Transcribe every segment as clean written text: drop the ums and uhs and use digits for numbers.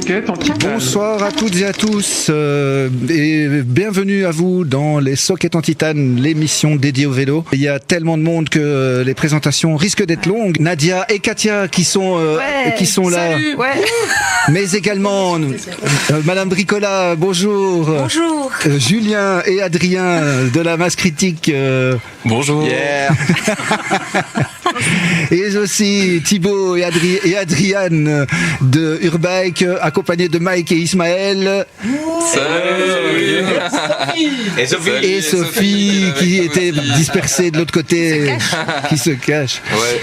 sockets en titane. Bonsoir à toutes et à tous et bienvenue à vous dans les sockets en titane, l'émission dédiée au vélo. Il y a tellement de monde que les présentations risquent d'être longues. Nadia et Katia qui sont là. Salut. Ouais. Mais également Madame Bricola, bonjour. Bonjour. Julien et Adrien de la masse critique. Bonjour. Yeah. Et aussi Thibaut et Adriane de Urbike, accompagnés de Mike et Ismaël. Salut. Et Sophie qui était dispersée de l'autre côté, qui se cache. Ouais.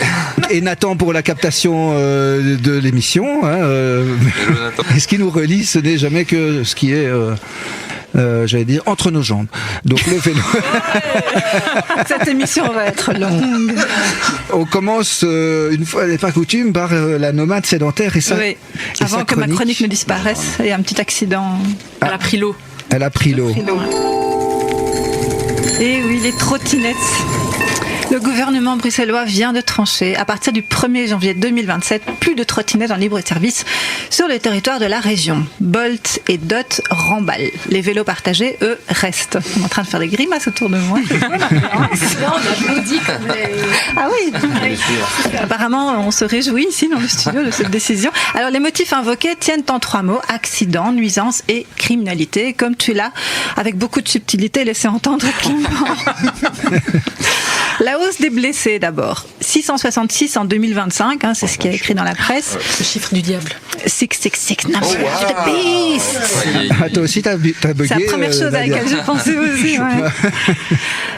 Et Nathan pour la captation de l'émission. Et ce qui nous relie, ce n'est jamais que ce qui est... j'allais dire entre nos jambes. Donc le vélo. Cette émission va être longue. On commence une fois n'est pas coutume par la nomade sédentaire et ça. Oui. Avant que ma chronique ne disparaisse, il y a un petit accident. Elle a pris l'eau. Elle a pris l'eau. Et oui, les trottinettes. Le gouvernement bruxellois vient de trancher. À partir du 1er janvier 2027, plus de trottinettes en libre service sur le territoire de la région. Bolt et Dot remballent. Les vélos partagés, eux, restent. On est en train de faire des grimaces autour de moi. Non, on applaudit comme les... Ah oui. Apparemment, on se réjouit ici dans le studio de cette décision. Alors, les motifs invoqués tiennent en 3 mots: accident, nuisance et criminalité. Comme tu l'as, avec beaucoup de subtilité, laissé entendre Clément. La hausse des blessés d'abord. 666 en 2025, c'est ce qui est écrit dans la presse. Le chiffre du diable. 666, number of the beast. Ah, toi aussi, t'as bugué. C'est la première chose à laquelle j'ai pensé aussi. Ouais.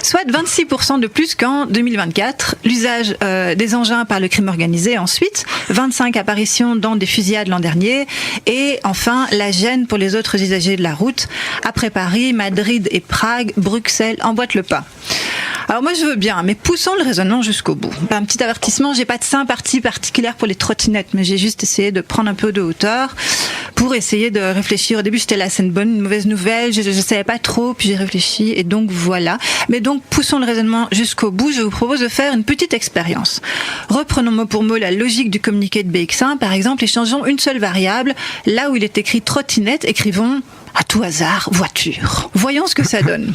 Soit 26% de plus qu'en 2024. L'usage des engins par le crime organisé ensuite. 25 apparitions dans des fusillades l'an dernier. Et enfin, la gêne pour les autres usagers de la route. Après Paris, Madrid et Prague, Bruxelles emboîtent le pas. Alors moi je veux bien, mais poussons le raisonnement jusqu'au bout. Un petit avertissement, j'ai pas de sympathie particulière pour les trottinettes, mais j'ai juste essayé de prendre un peu de hauteur pour essayer de réfléchir. Au début j'étais là, c'est une bonne, une mauvaise nouvelle, je savais pas trop, puis j'ai réfléchi et donc voilà. Mais donc poussons le raisonnement jusqu'au bout, je vous propose de faire une petite expérience. Reprenons mot pour mot la logique du communiqué de BX1, par exemple, et changeons une seule variable. Là où il est écrit trottinette, écrivons à tout hasard voiture. Voyons ce que ça donne.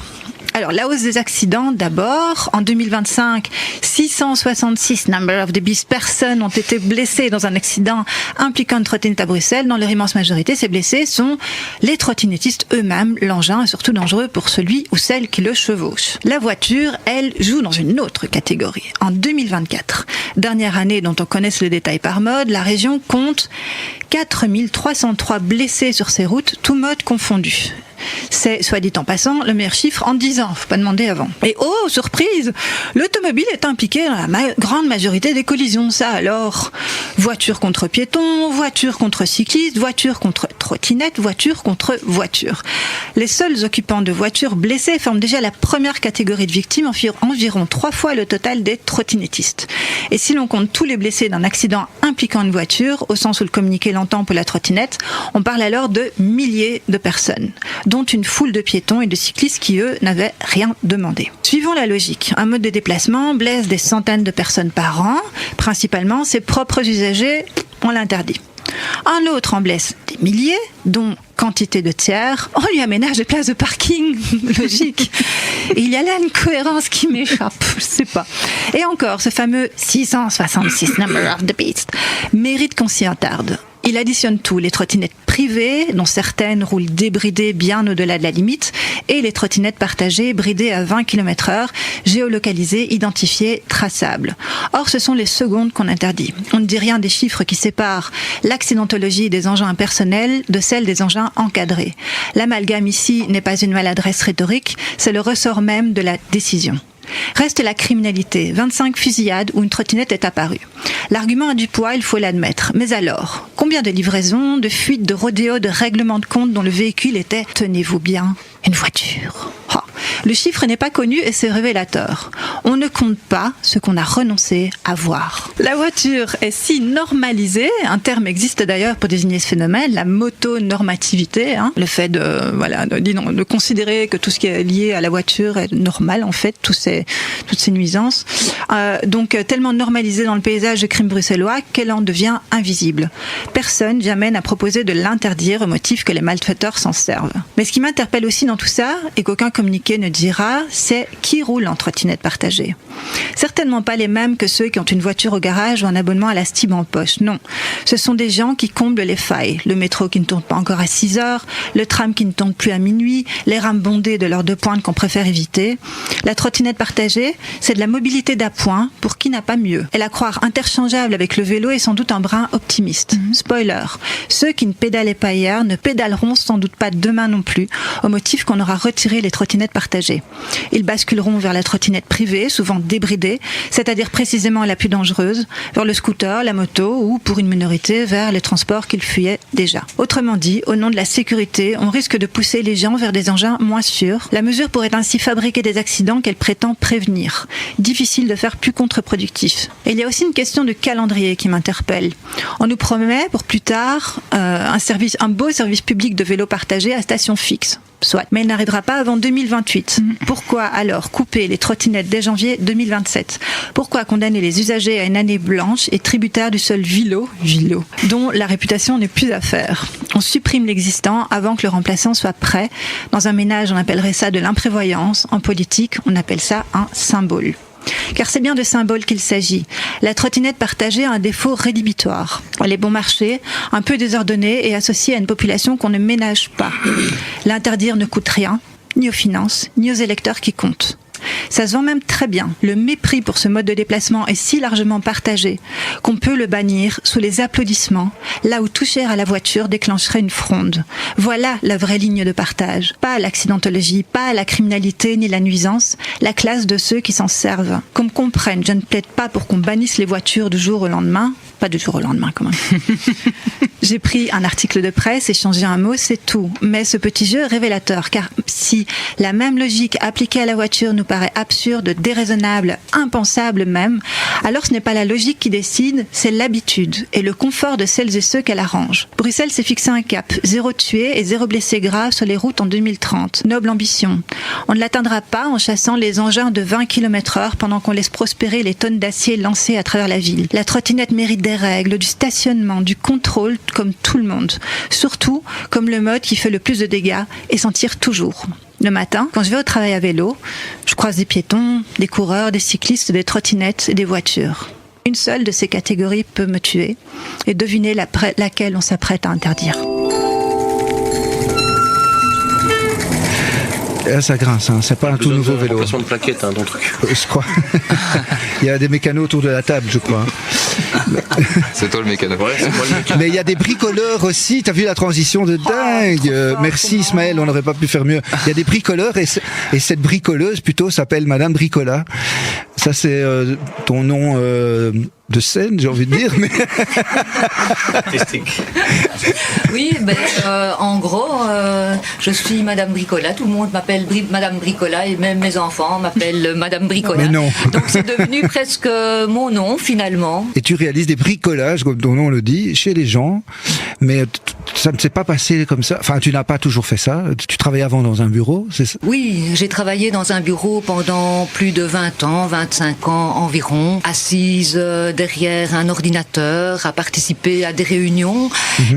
Alors, la hausse des accidents, d'abord. En 2025, 666 number of the beast personnes ont été blessées dans un accident impliquant une trottinette à Bruxelles. Dans leur immense majorité, ces blessés sont les trottinettistes eux-mêmes. L'engin est surtout dangereux pour celui ou celle qui le chevauche. La voiture, elle, joue dans une autre catégorie. En 2024, dernière année dont on connaisse le détail par mode, la région compte 4303 blessés sur ses routes, tous modes confondus. C'est, soit dit en passant, le meilleur chiffre en 10 ans. Faut pas demander avant. Et oh, surprise, l'automobile est impliqué dans la grande majorité des collisions. Ça alors, voiture contre piéton, voiture contre cycliste, voiture contre trottinette, voiture contre voiture. Les seuls occupants de voitures blessées forment déjà la première catégorie de victimes, environ 3 fois le total des trottinettistes. Et si l'on compte tous les blessés d'un accident impliquant une voiture, au sens où le communiqué l'entend pour la trottinette, on parle alors de milliers de personnes, dont une foule de piétons et de cyclistes qui, eux, n'avaient rien demandé. Suivons la logique. Un mode de déplacement blesse des centaines de personnes par an. Principalement, ses propres usagers, on l'interdit. Un autre en blesse des milliers, dont quantité de tiers. On lui aménage des places de parking. Logique. Et il y a là une cohérence qui m'échappe. Je sais pas. Et encore, ce fameux 666 number of the beast mérite qu'on s'y attarde. Il additionne tout, les trottinettes privées, dont certaines roulent débridées bien au-delà de la limite, et les trottinettes partagées, bridées à 20 km/h, géolocalisées, identifiées, traçables. Or, ce sont les secondes qu'on interdit. On ne dit rien des chiffres qui séparent l'accidentologie des engins impersonnels de celle des engins encadrés. L'amalgame ici n'est pas une maladresse rhétorique, c'est le ressort même de la décision. Reste la criminalité, 25 fusillades où une trottinette est apparue. L'argument a du poids, il faut l'admettre. Mais alors, combien de livraisons, de fuites, de rodéos, de règlements de compte dont le véhicule était, tenez-vous bien, une voiture. Oh. Le chiffre n'est pas connu et c'est révélateur. On ne compte pas ce qu'on a renoncé à voir. La voiture est si normalisée, un terme existe d'ailleurs pour désigner ce phénomène, la motonormativité, le fait de considérer que tout ce qui est lié à la voiture est normal, en fait, tous toutes ces nuisances. Donc tellement normalisée dans le paysage de crime bruxellois qu'elle en devient invisible. Personne jamais n'a proposé de l'interdire au motif que les malfaiteurs s'en servent. Mais ce qui m'interpelle aussi dans tout ça, et qu'aucun communiqué ne dira, c'est qui roule en trottinette partagée. Certainement pas les mêmes que ceux qui ont une voiture au garage ou un abonnement à la Stib en poche, non. Ce sont des gens qui comblent les failles. Le métro qui ne tourne pas encore à 6 heures, le tram qui ne tourne plus à minuit, les rames bondées de leurs 2 pointes qu'on préfère éviter. La trottinette partagée, c'est de la mobilité d'appoint pour qui n'a pas mieux. Et la croire interchangeable avec le vélo est sans doute un brin optimiste. Spoiler, ceux qui ne pédalaient pas hier ne pédaleront sans doute pas demain non plus, au motif qu'on aura retiré les trottinettes partagées. Ils basculeront vers la trottinette privée, souvent débridée, c'est-à-dire précisément la plus dangereuse, vers le scooter, la moto ou, pour une minorité, vers les transports qu'ils fuyaient déjà. Autrement dit, au nom de la sécurité, on risque de pousser les gens vers des engins moins sûrs. La mesure pourrait ainsi fabriquer des accidents qu'elle prétend prévenir. Difficile de faire plus contre-productif. Et il y a aussi une question de calendrier qui m'interpelle. On nous promet pour plus tard un beau service public de vélo partagé à station fixe. Soit. Mais il n'arrivera pas avant 2028. Pourquoi alors couper les trottinettes dès janvier 2027 ? Pourquoi condamner les usagers à une année blanche et tributaire du seul Vilo, dont la réputation n'est plus à faire ? On supprime l'existant avant que le remplaçant soit prêt. Dans un ménage, on appellerait ça de l'imprévoyance. En politique, on appelle ça un symbole. Car c'est bien de symboles qu'il s'agit. La trottinette partagée a un défaut rédhibitoire. Elle est bon marché, un peu désordonnée et associée à une population qu'on ne ménage pas. L'interdire ne coûte rien, ni aux finances, ni aux électeurs qui comptent. Ça se vend même très bien. Le mépris pour ce mode de déplacement est si largement partagé qu'on peut le bannir sous les applaudissements, là où toucher à la voiture déclencherait une fronde. Voilà la vraie ligne de partage. Pas l'accidentologie, pas la criminalité ni la nuisance, la classe de ceux qui s'en servent. Qu'on me comprenne, je ne plaide pas pour qu'on bannisse les voitures du jour au lendemain. Pas du jour au lendemain, quand même. J'ai pris un article de presse, échangé un mot, c'est tout. Mais ce petit jeu est révélateur, car si la même logique appliquée à la voiture nous paraît absurde, déraisonnable, impensable même, alors ce n'est pas la logique qui décide, c'est l'habitude et le confort de celles et ceux qu'elle arrange. Bruxelles s'est fixé un cap, 0 tués et 0 blessés graves sur les routes en 2030. Noble ambition. On ne l'atteindra pas en chassant les engins de 20 km/h pendant qu'on laisse prospérer les tonnes d'acier lancées à travers la ville. La trottinette mérite des règles, du stationnement, du contrôle, comme tout le monde. Surtout comme le mode qui fait le plus de dégâts et s'en tire toujours. Le matin, quand je vais au travail à vélo, je croise des piétons, des coureurs, des cyclistes, des trottinettes et des voitures. Une seule de ces catégories peut me tuer et devinez laquelle on s'apprête à interdire. Ça grince, hein. C'est pas un tout nouveau vélo. L'impression de plaquette, ton truc. Je crois. Il y a des mécanos autour de la table, je crois. C'est toi le mécano. Ouais, c'est moi le mec. Mais il y a des bricoleurs aussi. T'as vu la transition de dingue. Merci Ismaël, on n'aurait pas pu faire mieux. Il y a des bricoleurs et cette bricoleuse plutôt s'appelle Madame Bricola. Ça c'est ton nom de scène, j'ai envie de dire. Mais Artistique. Oui, en gros, je suis Madame Bricola. Tout le monde m'appelle Madame Bricola et même mes enfants m'appellent Madame Bricola. Mais non. Donc c'est devenu presque mon nom finalement. Et tu réalises des bricolages, comme ton nom le dit, chez les gens. Mais ça ne s'est pas passé comme ça. Enfin, tu n'as pas toujours fait ça. Tu travaillais avant dans un bureau, c'est ça ? Oui, j'ai travaillé dans un bureau pendant plus de 20 ans, 25 ans environ, assise derrière un ordinateur, à participer à des réunions.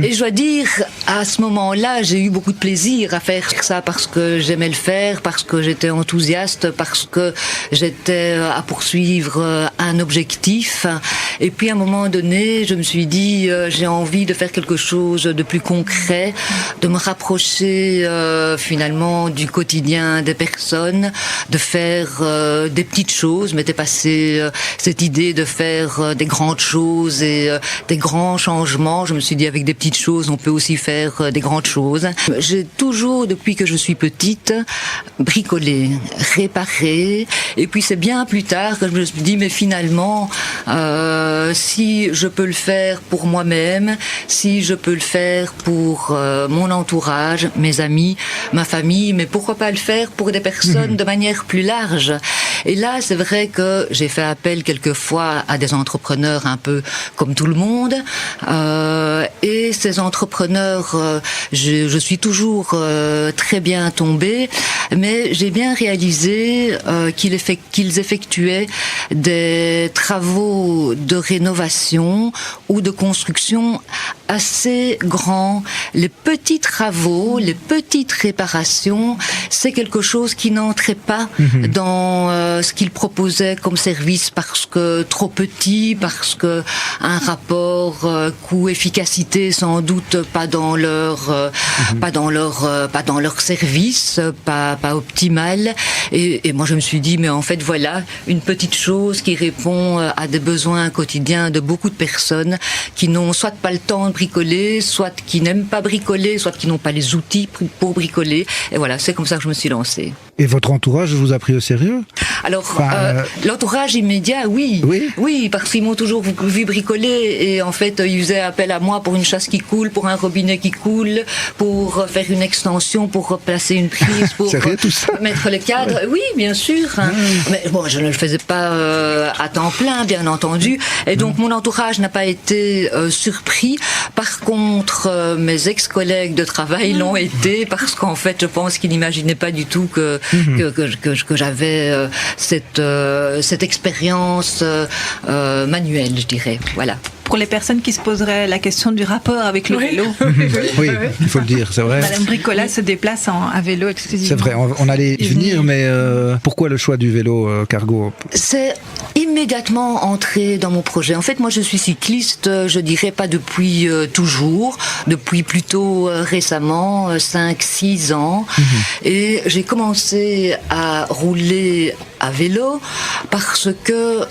Et je dois dire, à ce moment-là, j'ai eu beaucoup de plaisir à faire ça parce que j'aimais le faire, parce que j'étais enthousiaste, parce que j'étais à poursuivre un objectif. Et puis à un moment donné, je me suis dit, j'ai envie de faire quelque chose de plus concret, de me rapprocher finalement du quotidien des personnes, de faire des petites choses. M'était passé cette idée de faire des grandes choses et des grands changements. Je me suis dit, avec des petites choses, on peut aussi faire des grandes choses. J'ai toujours, depuis que je suis petite, bricolé, réparé. Et puis c'est bien plus tard que je me suis dit, mais finalement, si je peux le faire pour moi-même, si je peux le faire pour mon entourage, mes amis, ma famille, mais pourquoi pas le faire pour des personnes de manière plus large. Et là, c'est vrai que j'ai fait appel quelquefois à des entrepreneurs un peu comme tout le monde. Et ces entrepreneurs, je suis toujours très bien tombée, mais j'ai bien réalisé qu'ils effectuaient des travaux de rénovation ou de construction assez grands. Les petits travaux, les petites réparations, c'est quelque chose qui n'entrait pas dans ce qu'ils proposaient comme service parce que trop petit, parce que un rapport coût-efficacité sans doute pas dans leur service, pas optimal. Et moi je me suis dit mais en fait voilà une petite chose qui répond à des besoins quotidiens de beaucoup de personnes qui n'ont soit pas le temps de bricoler, soit qui n'aiment pas bricoler, soit qui n'ont pas les outils pour bricoler. Et voilà, c'est comme ça que je me suis lancée. Et votre entourage vous a pris au sérieux? Alors, l'entourage immédiat, oui. Oui, parce qu'ils m'ont toujours vu bricoler et en fait, ils faisaient appel à moi pour une chasse qui coule, pour un robinet qui coule, pour faire une extension, pour replacer une prise, pour mettre les cadres. Oui, bien sûr. Hein. Mais bon, je ne le faisais pas à temps plein, bien entendu. Et donc, mon entourage n'a pas été surpris. Par contre, mes ex-collègues de travail l'ont été parce qu'en fait, je pense qu'ils n'imaginaient pas du tout que j'avais cette expérience manuelle, je dirais. Voilà. Pour les personnes qui se poseraient la question du rapport avec le vélo. Oui, il faut le dire, c'est vrai. Madame Bricola se déplace à vélo exclusivement. C'est vrai, on allait y venir, mais pourquoi le choix du vélo cargo? C'est immédiatement entré dans mon projet. En fait, moi, je suis cycliste, je dirais pas depuis toujours, depuis plutôt récemment, 5-6 ans. Et j'ai commencé à rouler à vélo parce que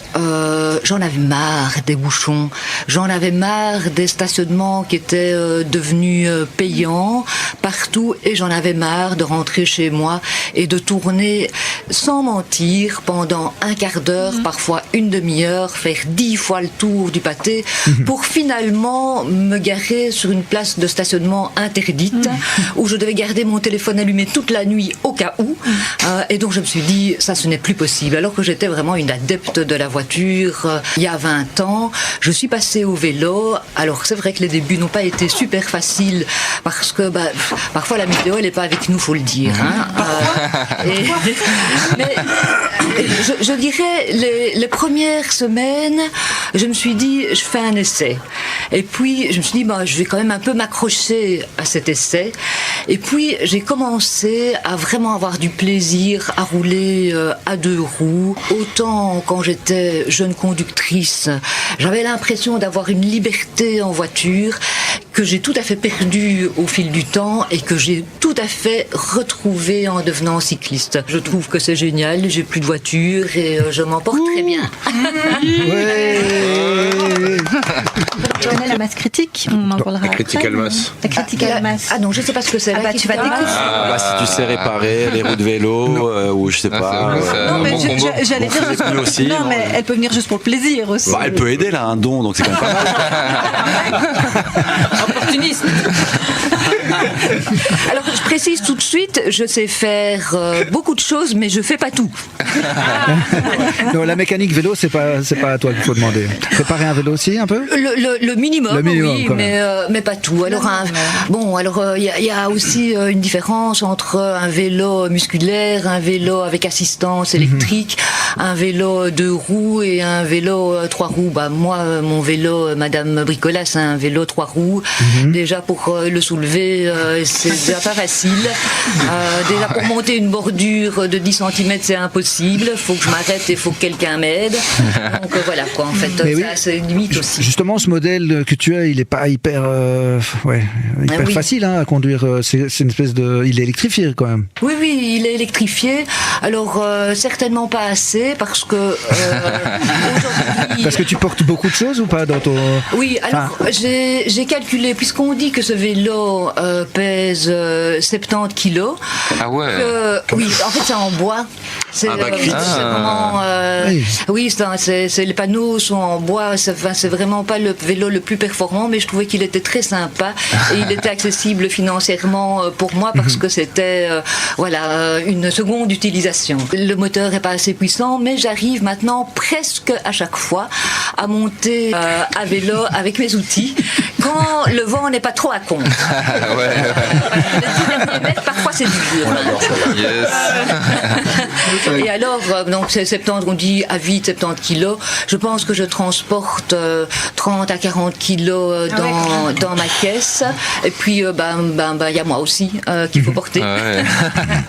j'en avais marre des bouchons, j'en avais marre des stationnements qui étaient devenus payants partout et j'en avais marre de rentrer chez moi et de tourner sans mentir pendant un quart d'heure, parfois une demi-heure, faire 10 fois le tour du pâté pour finalement me garer sur une place de stationnement interdite où je devais garder mon téléphone allumé toute la nuit au cas où et donc je me suis dit ça ce n'est plus possible. Alors que j'étais vraiment une adepte de la voiture il y a 20 ans, je suis passée au vélo. Alors c'est vrai que les débuts n'ont pas été super faciles parce que parfois la météo elle n'est pas avec nous, faut le dire. Mais je dirais les premières semaines, je me suis dit je fais un essai. Et puis je me suis dit je vais quand même un peu m'accrocher à cet essai. Et puis j'ai commencé à vraiment avoir du plaisir à rouler à deux roues. Autant quand j'étais jeune conductrice, j'avais l'impression d'avoir une liberté en voiture que j'ai tout à fait perdue au fil du temps et que j'ai tout à fait retrouvée en devenant cycliste. Je trouve que c'est génial, j'ai plus de voiture et je m'en porte très bien. Tu connais la masse critique? On en parlera après. La critical mass. La critical mass. Ah non, je ne sais pas ce que c'est. Tu vas découvrir. Si tu sais réparer les roues de vélo ou je sais pas. Non, mais j'allais dire juste pour... aussi. Non, mais elle peut venir juste pour le plaisir aussi. Elle peut aider là, un don, donc c'est quand même pas mal. Opportuniste. Alors, je précise tout de suite, je sais faire beaucoup de choses, mais je fais pas tout. Non, la mécanique vélo, c'est pas à toi qu'il faut demander. Préparer un vélo aussi, un peu? Le minimum, oui, mais pas tout. Alors, il y a aussi une différence entre un vélo musculaire, un vélo avec assistance électrique, un vélo 2 roues et un vélo 3 roues. Moi, mon vélo, Madame Bricola, c'est un vélo 3 roues. Déjà, pour le soulever, c'est déjà pas facile. Déjà, pour monter une bordure de 10 cm, c'est impossible. Faut que je m'arrête et faut que quelqu'un m'aide. Donc, voilà, quoi, en fait. Ça, c'est une limite aussi. Justement, ce modèle que tu as, il est pas hyper facile à conduire. C'est une espèce de... Il est électrifié, quand même. Oui, il est électrifié. Alors, certainement pas assez, parce que... aujourd'hui... Parce que tu portes beaucoup de choses ou pas dans ton... Oui, alors, j'ai calculé, puisqu'on dit que ce vélo pèse 70 kilos. Ah ouais. Oui, en fait, c'est en bois. C'est vraiment oui. Oui, les panneaux sont en bois. C'est vraiment pas le vélo le plus performant, mais je trouvais qu'il était très sympa et il était accessible financièrement pour moi parce que c'était une seconde utilisation. Le moteur est pas assez puissant, mais j'arrive maintenant presque à chaque fois à monter à vélo avec mes outils quand le vent n'est pas trop à compte. Les 10 derniers mètres, parfois c'est dur. On l'adore, ça. Et alors, donc c'est 70, on dit à vide 70 kilos. Je pense que je transporte 30 à 40 kilos dans ma caisse. Et puis, il y a moi aussi qu'il faut porter.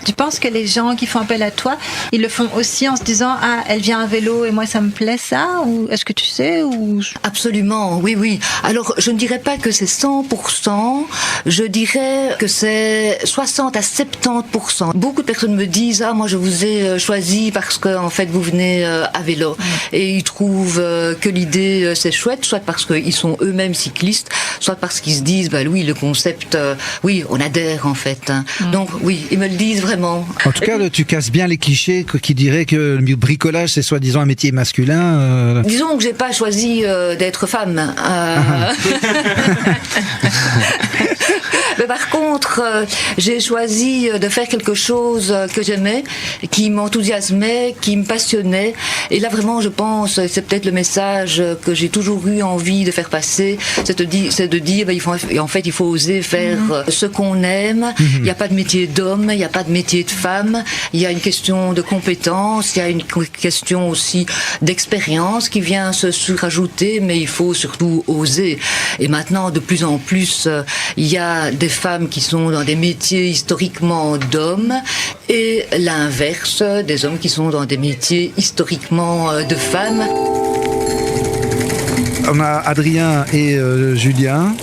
Tu penses que les gens qui font appel à toi, ils le font aussi en se disant « Ah, elle vient à vélo et moi ça me plaît ça ?» ou est-ce que tu sais ou... Absolument, oui. Alors, je ne dirais pas que c'est 100%, je dirais que c'est 60 à 70%. Beaucoup de personnes me disent « Ah, moi je vous ai choisi parce que en fait vous venez à vélo. » Et ils trouvent que l'idée c'est chouette, soit parce qu'ils sont eux-mêmes cyclistes, soit parce qu'ils se disent « Bah oui, le concept, on adhère en fait. » Donc oui, ils me le disent vraiment. En tout cas, tu casses bien les clichés qui diraient que le bricolage c'est soi-disant un métier masculin. Disons que j'ai pas choisi d'être femme. Mais par contre, j'ai choisi de faire quelque chose que j'aimais, qui m'enthousiasmait, qui me passionnait. Et là, vraiment, je pense, c'est peut-être le message que j'ai toujours eu envie de faire passer, c'est de dire, il faut oser faire ce qu'on aime. Il n'y a pas de métier d'homme, il n'y a pas de métier de femme. Il y a une question de compétence, il y a une question aussi d'expérience qui vient se surajouter, mais il faut surtout oser. Et maintenant, de plus en plus, il y a des femmes qui sont dans des métiers historiquement d'hommes et l'inverse, des hommes qui sont dans des métiers historiquement de femmes. On a Adrien et Julien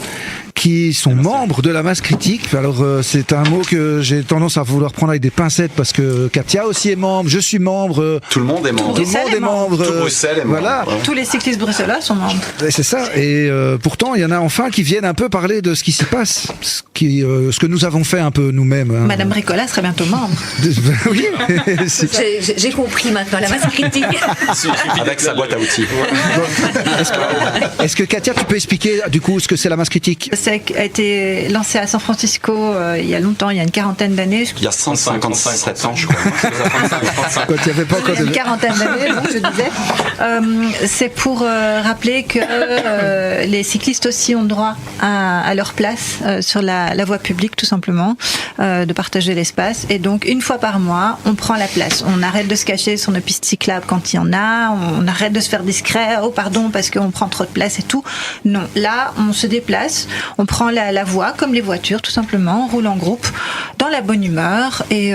qui sont membres de la masse critique. Alors c'est un mot que j'ai tendance à vouloir prendre avec des pincettes parce que Katia aussi est membre, je suis membre. Tout le monde est membre. Tout le monde est membre. Tout Bruxelles est membre. Voilà. Tous les cyclistes bruxellois sont membres. C'est ça. Et pourtant, il y en a enfin qui viennent un peu parler de ce qui s'y passe, ce que nous avons fait un peu nous-mêmes. Hein. Madame Bricola serait bientôt membre. Oui. J'ai compris maintenant la masse critique. Avec sa boîte à outils. Est-ce que Katia, tu peux expliquer du coup ce que c'est la masse critique? Ça a été lancé à San Francisco il y a longtemps, il y a une quarantaine d'années. Il y a 157 ans, je crois. Quand il n'y avait pas encore Une quarantaine d'années, donc je disais. C'est pour rappeler que les cyclistes aussi ont droit à leur place sur la voie publique, tout simplement, de partager l'espace. Et donc, une fois par mois, on prend la place. On arrête de se cacher sur nos pistes cyclables quand il y en a. On arrête de se faire discret. Oh, pardon, parce qu'on prend trop de place et tout. Non, là, on se déplace. On prend la voie, comme les voitures, tout simplement. On roule en groupe, dans la bonne humeur. Et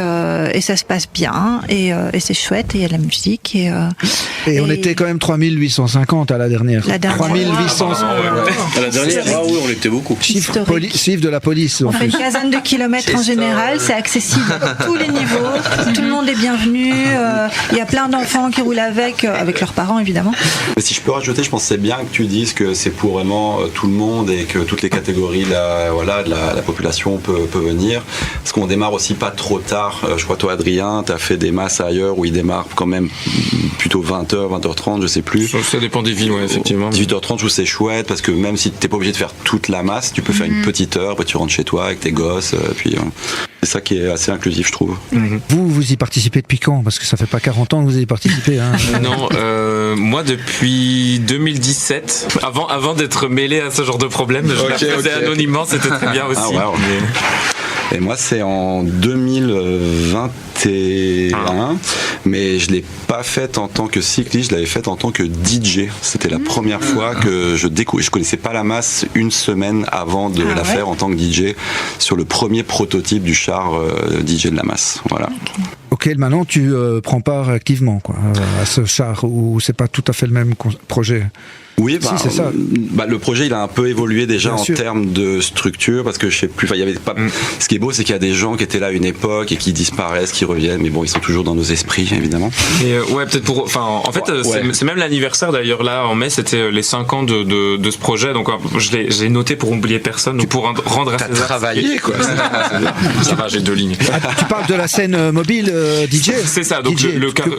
ça se passe bien. Et c'est chouette. Et il y a de la musique. Et on était quand même 3850 à la dernière. 3800. À la dernière, oui, on était beaucoup. Chiffre de la police. On fait une quinzaine de kilomètres en général. C'est accessible à tous les niveaux. Tout le monde est bienvenu. Il y a plein d'enfants qui roulent avec leurs parents, évidemment. Mais si je peux rajouter, je pense que c'est bien que tu dises que c'est pour vraiment tout le monde et que toutes les catégories de la population peut venir. Parce qu'on démarre aussi pas trop tard. Je crois toi, Adrien, tu as fait des masses ailleurs où ils démarrent quand même plutôt 20h, 20h30, je sais plus. Ça dépend des villes, ouais, effectivement. 18h30, je trouve c'est chouette parce que même si t'es pas obligé de faire toute la masse, tu peux faire une petite heure, après tu rentres chez toi avec tes gosses, puis c'est ça qui est assez inclusif, je trouve. Vous y participez depuis quand? Parce que ça fait pas 40 ans que vous y participez. Hein. Non, moi depuis 2017, avant d'être mêlé à ce genre de problème, je la faisais anonymement, c'était très bien aussi. Ah, wow. Et moi, c'est en 2021, mais je ne l'ai pas faite en tant que cycliste, je l'avais faite en tant que DJ. C'était la première fois que je découvrais. Je ne connaissais pas la masse une semaine avant de la faire en tant que DJ sur le premier prototype du char DJ de la masse. Voilà. Ok, maintenant tu prends part activement à ce char, ou c'est pas tout à fait le même projet? Oui, c'est ça. Le projet il a un peu évolué déjà Bien en sûr. termes de structure parce que je sais plus. Il y avait pas. Ce qui est beau, c'est qu'il y a des gens qui étaient là à une époque et qui disparaissent, qui reviennent, mais bon, ils sont toujours dans nos esprits, évidemment. Et ouais, peut-être en fait, c'est même l'anniversaire d'ailleurs, là, en mai, c'était les 5 ans de ce projet, donc j'ai noté pour oublier personne, donc pour rendre à César. T'as travaillé, quoi. Ça va, j'ai 2 lignes. Tu parles de la scène mobile DJ. C'est ça, donc DJ, le Cargo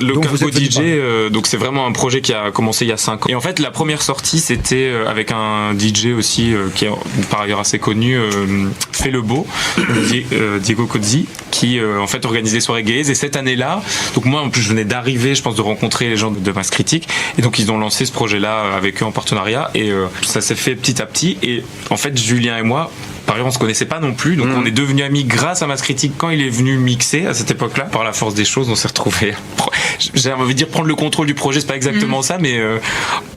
DJ, donc c'est vraiment un projet qui a commencé il y a 5 ans. Et en fait, la première sortie, c'était avec un DJ aussi, qui est par ailleurs assez connu, Fait le Beau, Diego Cozzi, qui en fait organisait des soirées gays. Et cette année-là, donc moi en plus je venais d'arriver, je pense, de rencontrer les gens de Masse Critique, et donc ils ont lancé ce projet-là avec eux en partenariat, et ça s'est fait petit à petit. Et en fait, Julien et moi, par exemple, on se connaissait pas non plus, donc on est devenus amis grâce à Masse Critique quand il est venu mixer à cette époque-là. Par la force des choses, on s'est retrouvés. J'ai envie de dire prendre le contrôle du projet, c'est pas exactement ça, mais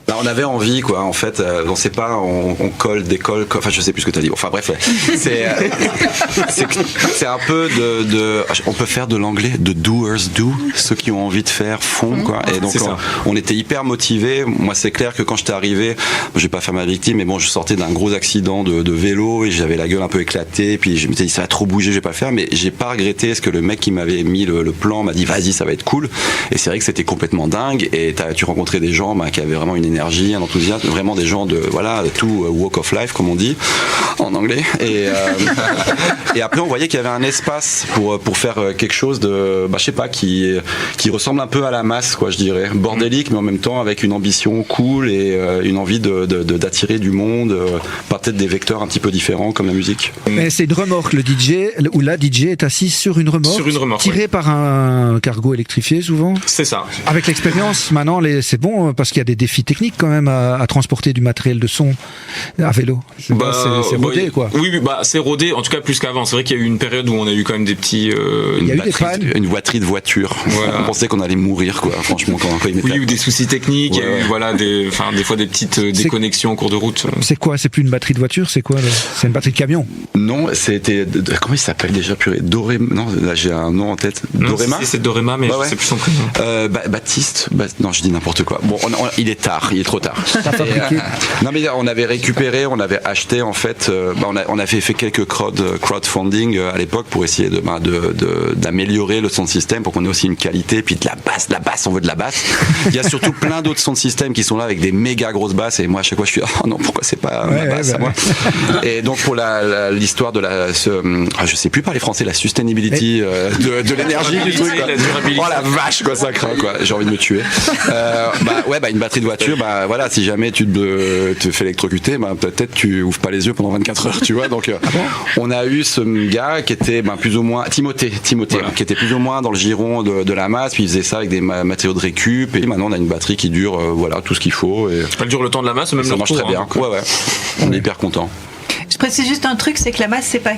on avait envie, quoi. En fait, on sait pas, on colle, décolle, enfin je sais plus ce que t'as dit. Enfin bref, c'est un peu on peut faire de l'anglais, de doers do, ceux qui ont envie de faire font, quoi. Et donc on était hyper motivés. Moi, c'est clair que quand j'étais arrivé, je vais pas faire ma victime, mais bon, je sortais d'un gros accident de vélo et j'avais la gueule un peu éclatée, puis je m'étais dit ça va trop bouger, je vais pas le faire, mais j'ai pas regretté ce que le mec qui m'avait mis le plan m'a dit vas-y, ça va être cool. Et c'est vrai que c'était complètement dingue, et tu rencontrais des gens qui avaient vraiment une énergie, un enthousiasme, vraiment des gens de tout walk of life, comme on dit en anglais, et après on voyait qu'il y avait un espace pour faire quelque chose de je sais pas, qui ressemble un peu à la masse, quoi, je dirais, bordélique, mais en même temps avec une ambition cool et une envie d'attirer du monde par peut-être des vecteurs un petit peu différents comme la musique. Mais c'est une remorque, le DJ, où la DJ est assise sur une remorque tirée par un cargo électrifié souvent. C'est ça. Avec l'expérience, maintenant, c'est bon, parce qu'il y a des défis techniques quand même à transporter du matériel de son à vélo. C'est rodé, quoi. Oui, c'est rodé, en tout cas plus qu'avant. C'est vrai qu'il y a eu une période où on a eu quand même des petits... une batterie de voiture. Voilà. On pensait qu'on allait mourir, quoi, franchement, quand il mettait... Oui, ou des soucis techniques, il y a eu, des fois des petites déconnexions en cours de route. C'est quoi? C'est plus une batterie de voiture, c'est quoi? C'est une batterie de camion? Non, c'était... Comment il s'appelle déjà, purée? Dorema? Non, là j'ai un nom en tête. Dorema? C'est Dorema, mais je sais plus son prénom. Baptiste? Non, je dis n'importe quoi. Bon, il est trop tard. Non, mais on avait récupéré, on avait acheté, en fait, on avait fait quelques crowdfunding à l'époque pour essayer d'améliorer le sound system, pour qu'on ait aussi une qualité, puis de la basse, on veut de la basse. Il y a surtout plein d'autres sound systems qui sont là avec des méga grosses basses, et moi à chaque fois je suis oh non, pourquoi c'est pas ma basse à moi. Et donc pour l'histoire de je sais plus parler français, la sustainability de l'énergie du truc, quoi. Oh la vache, quoi, ça craint, quoi, j'ai envie de me tuer. Une batterie de voiture, voilà, si jamais tu te fais électrocuter, peut-être tu ouvres pas les yeux pendant 24 heures, tu vois. Donc on a eu ce gars qui était plus ou moins Timothée, voilà, qui était plus ou moins dans le giron de la masse, puis il faisait ça avec des matériaux de récup, et maintenant on a une batterie qui dure tout ce qu'il faut, et elle dure le temps de la masse, même ça marche très bien. On est hyper content. Je précise juste un truc, c'est que la masse, c'est pas...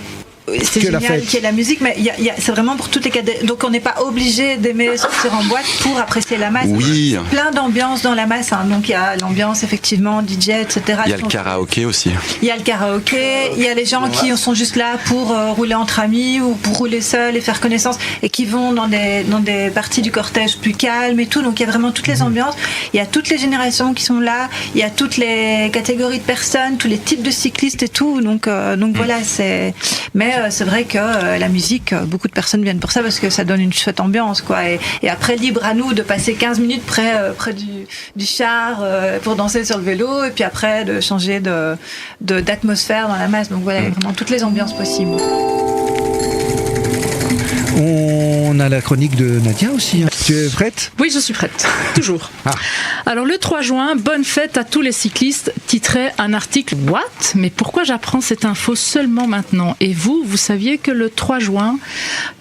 C'est génial qu'il y ait la musique, mais c'est vraiment pour toutes les cas. Donc on n'est pas obligé d'aimer sortir en boîte pour apprécier la masse. Oui. Plein d'ambiances dans la masse. Donc il y a l'ambiance effectivement DJ, etc. Il y a le karaoké aussi. Il y a le karaoké. Il y a les gens qui sont juste là pour rouler entre amis ou pour rouler seuls et faire connaissance, et qui vont dans des parties du cortège plus calmes et tout. Donc il y a vraiment toutes les ambiances. Il y a toutes les générations qui sont là. Il y a toutes les catégories de personnes, tous les types de cyclistes et tout. Donc voilà, c'est. Mais c'est vrai que la musique, beaucoup de personnes viennent pour ça parce que ça donne une chouette ambiance, quoi. Et après, libre à nous de passer 15 minutes près du char pour danser sur le vélo, et puis après de changer d'atmosphère dans la masse. Donc voilà, il y a vraiment toutes les ambiances possibles. On a la chronique de Nadia aussi. Tu es prête? Oui, je suis prête. Toujours. Alors, le 3 juin, bonne fête à tous les cyclistes, titrait un article. What? Mais pourquoi j'apprends cette info seulement maintenant? Et vous saviez que le 3 juin,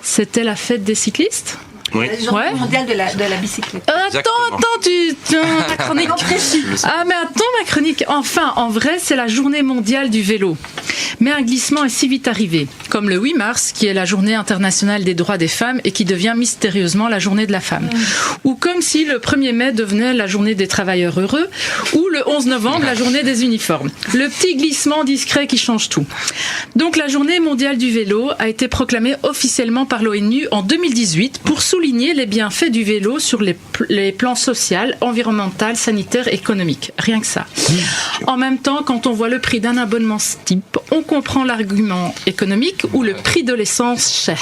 c'était la fête des cyclistes? Oui. La journée mondiale de la bicyclette. Attends, ma chronique. Mais attends, ma chronique. Enfin, en vrai, c'est la journée mondiale du vélo. Mais un glissement est si vite arrivé, comme le 8 mars, qui est la journée internationale des droits des femmes et qui devient mystérieusement la journée de la femme. Ou comme si le 1er mai devenait la journée des travailleurs heureux, ou le 11 novembre, la journée des uniformes. Le petit glissement discret qui change tout. Donc la journée mondiale du vélo a été proclamée officiellement par l'ONU en 2018 pour souligner souligner les bienfaits du vélo sur les plans social, environnemental, sanitaire, économique. Rien que ça. En même temps, quand on voit le prix d'un abonnement ce type, on comprend l'argument économique ou le prix de l'essence cher.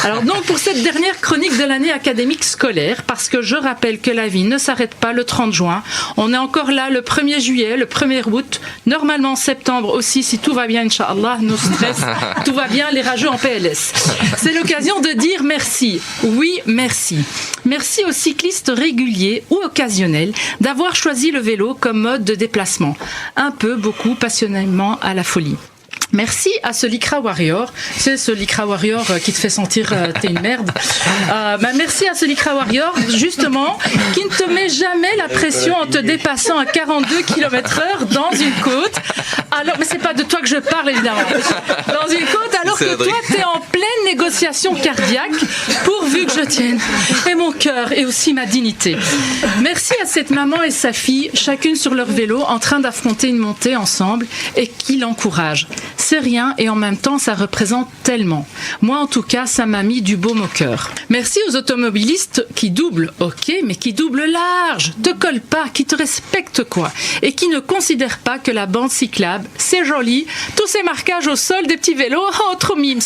Alors donc pour cette dernière chronique de l'année académique scolaire, parce que je rappelle que la vie ne s'arrête pas le 30 juin, on est encore là le 1er juillet, le 1er août, normalement septembre aussi, si tout va bien, Inch'Allah, no stress, tout va bien, les rageux en PLS. C'est l'occasion de dire merci. Oui, merci. Merci aux cyclistes réguliers ou occasionnels d'avoir choisi le vélo comme mode de déplacement. Un peu, beaucoup, passionnément à la folie. Merci à ce Lycra Warrior, c'est ce Lycra Warrior qui te fait sentir t'es une merde. Merci à ce Lycra Warrior, justement, qui ne te met jamais la pression en te dépassant à 42 km/h dans une côte. Alors, mais c'est pas de toi que je parle, évidemment. Dans une côte, alors que toi, t'es en pleine négociation cardiaque, pourvu que je tienne. Et mon cœur, et aussi ma dignité. Merci à cette maman et sa fille, chacune sur leur vélo, en train d'affronter une montée ensemble, et qui l'encouragent. C'est rien et en même temps ça représente tellement. Moi en tout cas ça m'a mis du baume au cœur. Merci aux automobilistes qui doublent, ok, mais qui doublent large, te collent pas, qui te respectent quoi, et qui ne considèrent pas que la bande cyclable c'est joli, tous ces marquages au sol des petits vélos, oh trop mimes.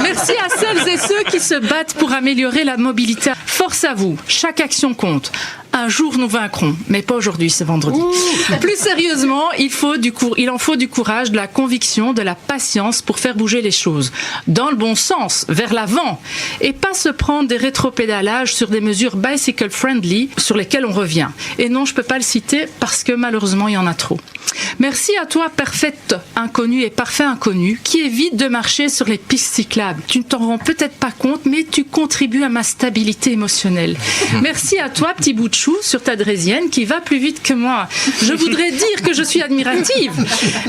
Merci à celles et ceux qui se battent pour améliorer la mobilité. Force à vous, chaque action compte. Un jour nous vaincrons, mais pas aujourd'hui, c'est vendredi. Plus sérieusement, il en faut du courage, de la conviction, de la patience pour faire bouger les choses. Dans le bon sens, vers l'avant. Et pas se prendre des rétropédalages sur des mesures bicycle friendly sur lesquelles on revient. Et non, je peux pas le citer parce que malheureusement, il y en a trop. Merci à toi, parfaite inconnue et parfait inconnu, qui évite de marcher sur les pistes cyclables. Tu ne t'en rends peut-être pas compte, mais tu contribues à ma stabilité émotionnelle. Merci à toi, petit bout de chou, sur ta draisienne, qui va plus vite que moi. Je voudrais dire que je suis admirative,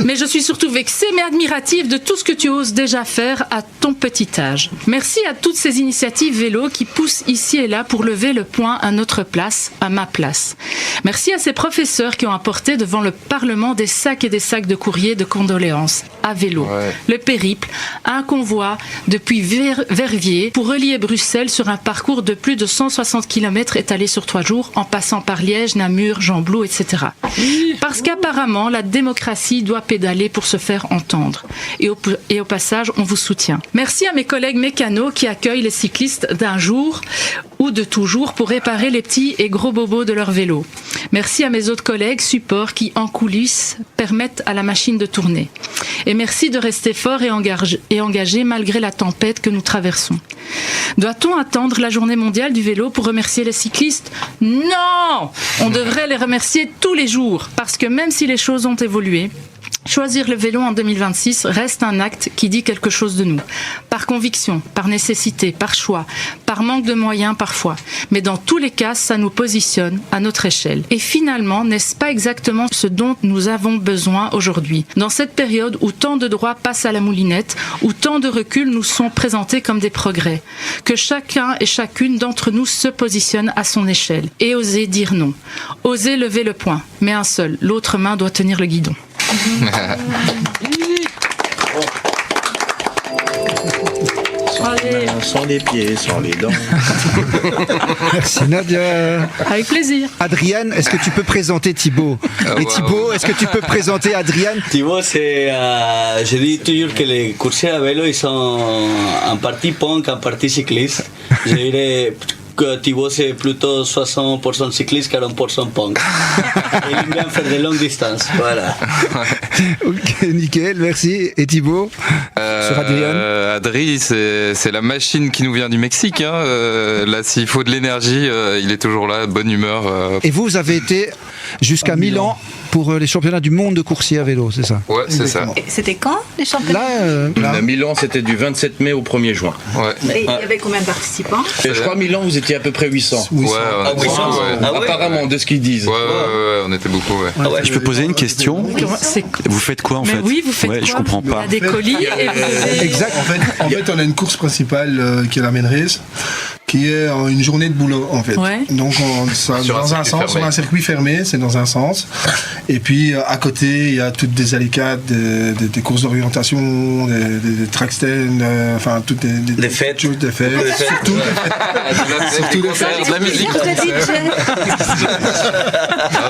mais je suis surtout vexée, mais admirative de tout ce que tu oses déjà faire à ton petit âge. Merci à toutes ces initiatives vélo qui poussent ici et là pour lever le poing à notre place, à ma place. Merci à ces professeurs qui ont apporté devant le Parlement des sacs et des sacs de courrier de condoléances à vélo. Ouais. Le périple, un convoi depuis Verviers pour relier Bruxelles sur un parcours de plus de 160 km étalé sur 3 jours en passant par Liège, Namur, Gembloux, etc. Parce qu'apparemment, la démocratie doit pédaler pour se faire entendre. Et au passage, on vous soutient. Merci à mes collègues mécanos qui accueillent les cyclistes d'un jour ou de toujours pour réparer les petits et gros bobos de leur vélo. Merci à mes autres collègues supports qui, en coulisses, permettent à la machine de tourner. Et merci de rester fort et engagé malgré la tempête que nous traversons. Doit-on attendre la journée mondiale du vélo pour remercier les cyclistes ? Non ! On devrait les remercier tous les jours, parce que même si les choses ont évolué, choisir le vélo en 2026 reste un acte qui dit quelque chose de nous. Par conviction, par nécessité, par choix, par manque de moyens parfois. Mais dans tous les cas, ça nous positionne à notre échelle. Et finalement, n'est-ce pas exactement ce dont nous avons besoin aujourd'hui ? Dans cette période où tant de droits passent à la moulinette, où tant de reculs nous sont présentés comme des progrès. Que chacun et chacune d'entre nous se positionne à son échelle. Et oser dire non. Oser lever le poing. Mais un seul, l'autre main doit tenir le guidon. Sans les pieds, sans les dents. Merci Nadia. Avec plaisir. Adriane, est-ce que tu peux présenter Thibaut ? Et Thibaut, est-ce que tu peux présenter Adriane ? Thibaut, c'est, je dis toujours que les coursiers à vélo, ils sont en partie punk, en partie cycliste. Je dirais que Thibaut, c'est plutôt 60% cycliste, 40% punk. Il aime bien faire des longues distances, voilà. Ok, nickel, merci. Et Thibaut, sur Adriane ? Adri, c'est la machine qui nous vient du Mexique. Hein. Là, s'il faut de l'énergie, il est toujours là, bonne humeur. Et vous avez été jusqu'à Milan pour les championnats du monde de coursier à vélo, c'est ça ? Ouais, c'est ça. Et c'était quand, les championnats ? Là. Milan, c'était du 27 mai au 1er juin. Ouais. Et il y avait combien de participants ? Je crois Milan, vous étiez à peu près 800. Ouais, apparemment, de ce qu'ils disent. Ouais, on était beaucoup, ouais. Ah ouais. Je peux poser une question ? Vous faites quoi en fait ? Oui, vous faites quoi ? Je comprends pas. Il y a des colis et Exact. En fait, on a une course principale qui est la main race. qui est une journée de boulot en fait. Ouais. Donc dans un sens, on a un circuit fermé, c'est dans un sens. Et puis à côté, il y a toutes des alicades, des courses d'orientation, des track stands, enfin toutes des fêtes. Surtout des fêtes. Surtout des fêtes. De la musique.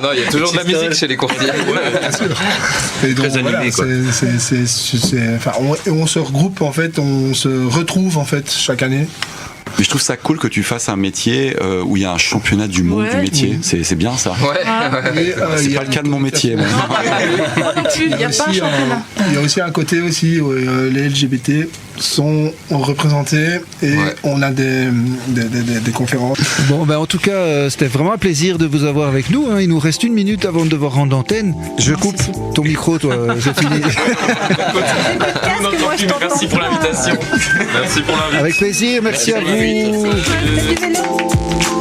Non, il y a toujours de la musique chez les courtiers. Et donc, voilà, on se regroupe en fait, on se retrouve en fait chaque année. Mais je trouve ça cool que tu fasses un métier où il y a un championnat du monde du métier. C'est bien ça. C'est pas le cas de mon métier. Il n'y a pas un championnat. Il y a aussi un côté aussi où les LGBT sont représentés et on a des conférences. Bon, en tout cas, c'était vraiment un plaisir de vous avoir avec nous. Il nous reste 1 minute avant de devoir rendre l'antenne. Je coupe ton micro, toi, c'est fini. Merci pour l'invitation. Merci pour l'invitation. Avec plaisir, merci à vous. Faites du vélo.